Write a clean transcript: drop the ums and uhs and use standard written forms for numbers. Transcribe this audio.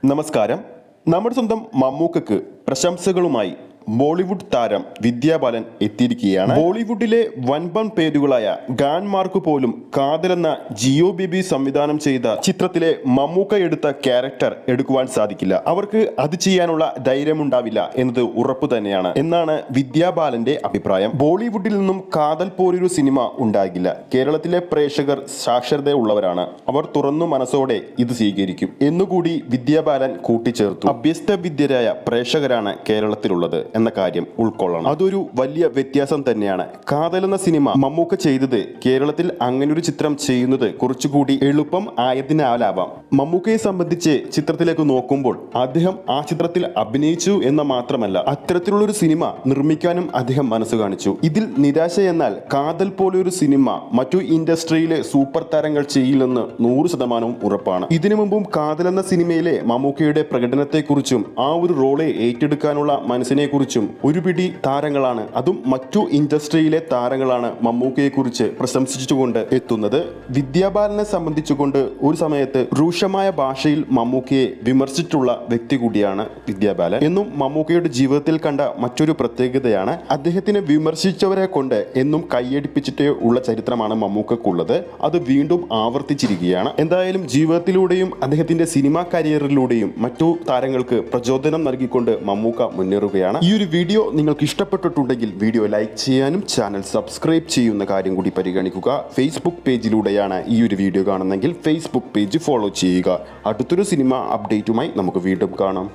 നമസ്കാരം. നമ്മുടെ സ്വന്തം മമ്മൂക്കക്ക് പ്രശംസകളുമായി ബോളിവുഡ് താരം വിദ്യാ ബാലൻ എത്തിയിരിക്കുകയാണ്. ബോളിവുഡിലെ വൻപൻ പേരുകളായ ഗാൻമാർക്ക് പോലും കാതലെന്ന ജിയോ ബേബി സംവിധാനം ചെയ്ത ചിത്രത്തിലെ മമ്മൂക്ക എടുത്ത ക്യാരക്ടർ എടുക്കുവാൻ സാധിക്കില്ല. അവർക്ക് അത് ചെയ്യാനുള്ള ധൈര്യമുണ്ടാവില്ല എന്നത് ഉറപ്പു തന്നെയാണ് എന്നാണ് വിദ്യാ ബാലന്റെ അഭിപ്രായം. ബോളിവുഡിൽ നിന്നും കാതൽ പോലൊരു സിനിമ ഉണ്ടാകില്ല. കേരളത്തിലെ പ്രേക്ഷകർ സാക്ഷരതയുള്ളവരാണ്. അവർ തുറന്നു മനസ്സോടെ ഇത് സ്വീകരിക്കും എന്നുകൂടി വിദ്യാ ബാലൻ കൂട്ടിച്ചേർത്തു. അഭ്യസ്ത വിദ്യരായ പ്രേക്ഷകരാണ് കേരളത്തിലുള്ളത് എന്ന കാര്യം ഉൾക്കൊള്ളണം. അതൊരു വലിയ വ്യത്യാസം തന്നെയാണ്. കാതൽ എന്ന സിനിമ മമ്മൂക്ക ചെയ്തത് കേരളത്തിൽ അങ്ങനൊരു ചിത്രം ചെയ്യുന്നത് കുറച്ചുകൂടി എളുപ്പം ആയതിനാലാവാം. മമ്മൂക്കയെ സംബന്ധിച്ച് ചിത്രത്തിലേക്ക് നോക്കുമ്പോൾ അദ്ദേഹം ആ ചിത്രത്തിൽ അഭിനയിച്ചു എന്ന മാത്രമല്ല, അത്തരത്തിലുള്ളൊരു സിനിമ നിർമ്മിക്കാനും അദ്ദേഹം മനസ്സ് കാണിച്ചു. ഇതിൽ നിരാശ എന്നാൽ കാതൽ പോലൊരു സിനിമ മറ്റു ഇൻഡസ്ട്രിയിലെ സൂപ്പർ താരങ്ങൾ ചെയ്യില്ലെന്ന് 100% ഉറപ്പാണ്. ഇതിനു മുമ്പും കാതൽ എന്ന സിനിമയിലെ മമ്മൂക്കയുടെ പ്രകടനത്തെക്കുറിച്ചും ആ ഒരു റോളെ ഏറ്റെടുക്കാനുള്ള മനസ്സിനെ കുറിച്ചും ഒരു പിടി താരങ്ങളാണ്, അതും മറ്റു ഇൻഡസ്ട്രിയിലെ താരങ്ങളാണ് മമ്മൂക്കയെ കുറിച്ച് പ്രശംസിച്ചുകൊണ്ട് എത്തുന്നത്. വിദ്യാ ബാലനെ സംബന്ധിച്ചുകൊണ്ട് ഒരു സമയത്ത് രൂക്ഷമായ ഭാഷയിൽ മമ്മൂക്കയെ വിമർശിച്ചിട്ടുള്ള വ്യക്തി കൂടിയാണ് വിദ്യാ ബാലൻ. എന്നും മമ്മൂക്കയുടെ ജീവിതത്തിൽ കണ്ട മറ്റൊരു പ്രത്യേകതയാണ് അദ്ദേഹത്തിനെ വിമർശിച്ചവരെ കൊണ്ട് എന്നും കൈയടിപ്പിച്ചിട്ടേ ഉള്ള ചരിത്രമാണ് മമ്മൂക്കക്കുള്ളത്. അത് വീണ്ടും ആവർത്തിച്ചിരിക്കുകയാണ്. എന്തായാലും ജീവിതത്തിലൂടെയും അദ്ദേഹത്തിന്റെ സിനിമാ കരിയറിലൂടെയും മറ്റു താരങ്ങൾക്ക് പ്രചോദനം നൽകിക്കൊണ്ട് മമ്മൂക്ക മുന്നേറുകയാണ്. ഈ ഒരു വീഡിയോ നിങ്ങൾക്ക് ഇഷ്ടപ്പെട്ടിട്ടുണ്ടെങ്കിൽ വീഡിയോ ലൈക്ക് ചെയ്യാനും ചാനൽ സബ്സ്ക്രൈബ് ചെയ്യുന്ന കാര്യം കൂടി പരിഗണിക്കുക. ഫേസ്ബുക്ക് പേജിലൂടെയാണ് ഈ ഒരു വീഡിയോ കാണുന്നതെങ്കിൽ ഫേസ്ബുക്ക് പേജ് ഫോളോ ചെയ്യുക. അടുത്തൊരു സിനിമ അപ്ഡേറ്റുമായി നമുക്ക് വീണ്ടും കാണാം.